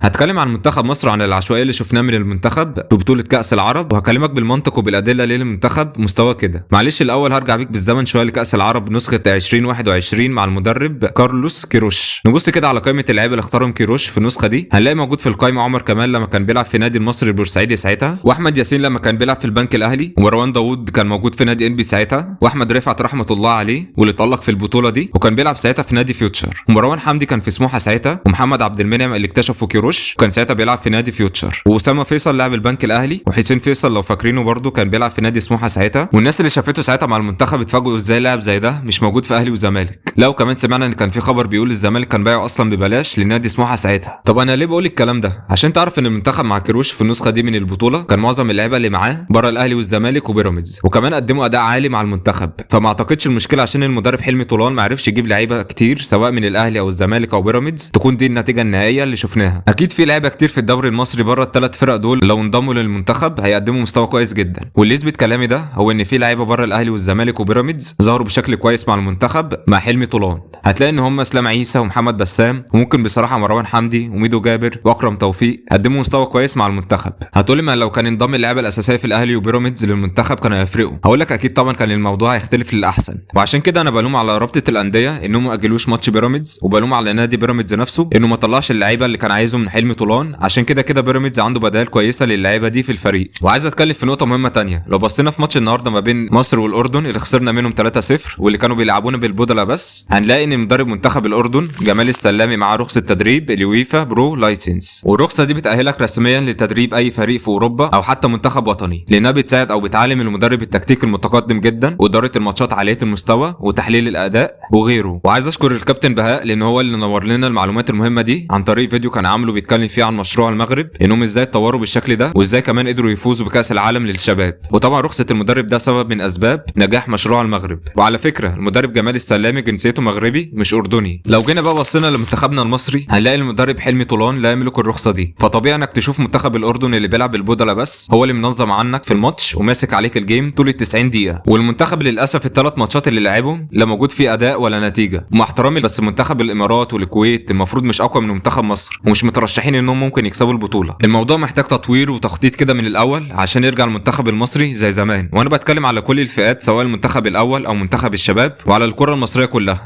هتكلم عن منتخب مصر وعن العشوائيه اللي شفناه من المنتخب في بطوله كاس العرب، وهكلمك بالمنطق وبالادله ليه المنتخب مستوى كده. معلش الاول هرجع بيك بالزمن شويه لكاس العرب نسخه 2021 مع المدرب كارلوس كيروش. نبص كده على قائمه اللعيبه اللي اختارهم كيروش في النسخه دي، هنلاقي موجود في القائمه عمر كمال لما كان بيلعب في نادي المصري البورسعيدي ساعتها، واحمد ياسين لما كان بيلعب في البنك الاهلي، ومروان داوود كان موجود في نادي انبي ساعتها، واحمد رفعت رحمه الله عليه واللي اتالق في البطوله دي وكان بيلعب ساعتها في نادي فيوتشر، ومروان حمدي كان في سموحه ساعتها، ومحمد عبد المنعم اللي اكتشفه كيروش وكان ساعتها بيلعب في نادي فيوتشر، واسامه فيصل لاعب البنك الاهلي، وحسين فيصل لو فاكرينه برضه كان بيلعب في نادي سموحه ساعتها. والناس اللي شافته ساعتها مع المنتخب اتفاجئوا ازاي لاعب زي ده مش موجود في اهلي وزمالك. لا وكمان سمعنا ان كان في خبر بيقول الزمالك كان بايعه اصلا ببلاش لنادي سموحه ساعتها. طب انا ليه بقول الكلام ده؟ عشان تعرف ان المنتخب مع كيروش في النسخه دي من البطوله كان معظم اللعيبه اللي معاه بره الاهلي والزمالك وبيراميدز، وكمان قدموا اداء عالي مع المنتخب، فما اعتقدش المشكله عشان المدرب حلمي طولان ما عرفش يجيب لعيبه كتير سواء من الاهلي او الزمالك او بيراميدز تكون دي النتيجه النهائيه اللي شفناها. اكيد في لعيبه كتير في الدوري المصري بره الثلاث فرق دول لو انضموا للمنتخب هيقدموا مستوى كويس جدا، واللي يثبت كلامي ده هو ان في لعيبه بره الاهلي والزمالك وبيراميدز ظهروا بشكل كويس مع المنتخب مع حلمي طولان. هتلاقي ان هم اسلام عيسى ومحمد بسام وممكن بصراحه مروان حمدي وميدو جابر واكرم توفيق قدموا مستوى كويس مع المنتخب. هتقولي ما لو كان انضم اللعيبه الاساسيه في الاهلي وبيراميدز للمنتخب كانوا هيفرقوا، هقول لك اكيد طبعا كان الموضوع هيختلف للاحسن، وعشان كده انا بلوم على رابطه الانديه انهم ما اجلوش ماتش بيراميدز، وبلوم على نادي بيراميدز نفسه انه ما طلعش اللعيبه اللي كان عايزهم من حلمي طولان، عشان كده بيراميدز عنده بدائل كويسه للعيبه دي في الفريق. وعايز اتكلم في نقطه مهمه تانية، لو بصينا في ماتش النهارده ما بين مصر والاردن اللي خسرنا منهم 3-0 واللي كانوا بيلعبونا بالبودله بس، هنلاقي ان مدرب منتخب الاردن جمال السلامي معاه رخصه تدريب اليويفا برو لايسنس، والرخصه دي بتاهلك رسميا لتدريب اي فريق في اوروبا او حتى منتخب وطني، لانها بتساعد او بتعلم المدرب التكتيك المتقدم جدا واداره الماتشات عاليه المستوى وتحليل الاداء وغيره. وعايز اشكر الكابتن بهاء لان هو اللي نور لنا المعلومات المهمه دي عن طريق فيديو كان عامله بيتكلم فيه عن مشروع المغرب انهم ازاي اتطوروا بالشكل ده وازاي كمان قدروا يفوزوا بكاس العالم للشباب، وطبعا رخصه المدرب ده سبب من اسباب نجاح مشروع المغرب. وعلى فكره المدرب جمال السلامي جنسيته مغربي مش اردني. لو جينا بقى بصينا لمنتخبنا المصري هنلاقي المدرب حلمي طولان لا يملك الرخصه دي، فطبيعي انك تشوف منتخب الاردن اللي بيلعب بالبودله بس هو اللي منظم عنك في الماتش وماسك عليك الجيم طول ال 90 دقيقه، والمنتخب للاسف الثلاث ماتشات اللي لعبهم لا موجود فيه اداء ولا نتيجه. ومع احترامي بس منتخب الامارات والكويت المفروض مش اقوى من منتخب مصر ومش مترشحين انهم ممكن يكسبوا البطوله. الموضوع محتاج تطوير وتخطيط كده من الاول عشان يرجع المنتخب المصري زي زمان، وانا بتكلم على كل الفئات سواء المنتخب الاول او منتخب الشباب وعلى الكره المصريه كلها.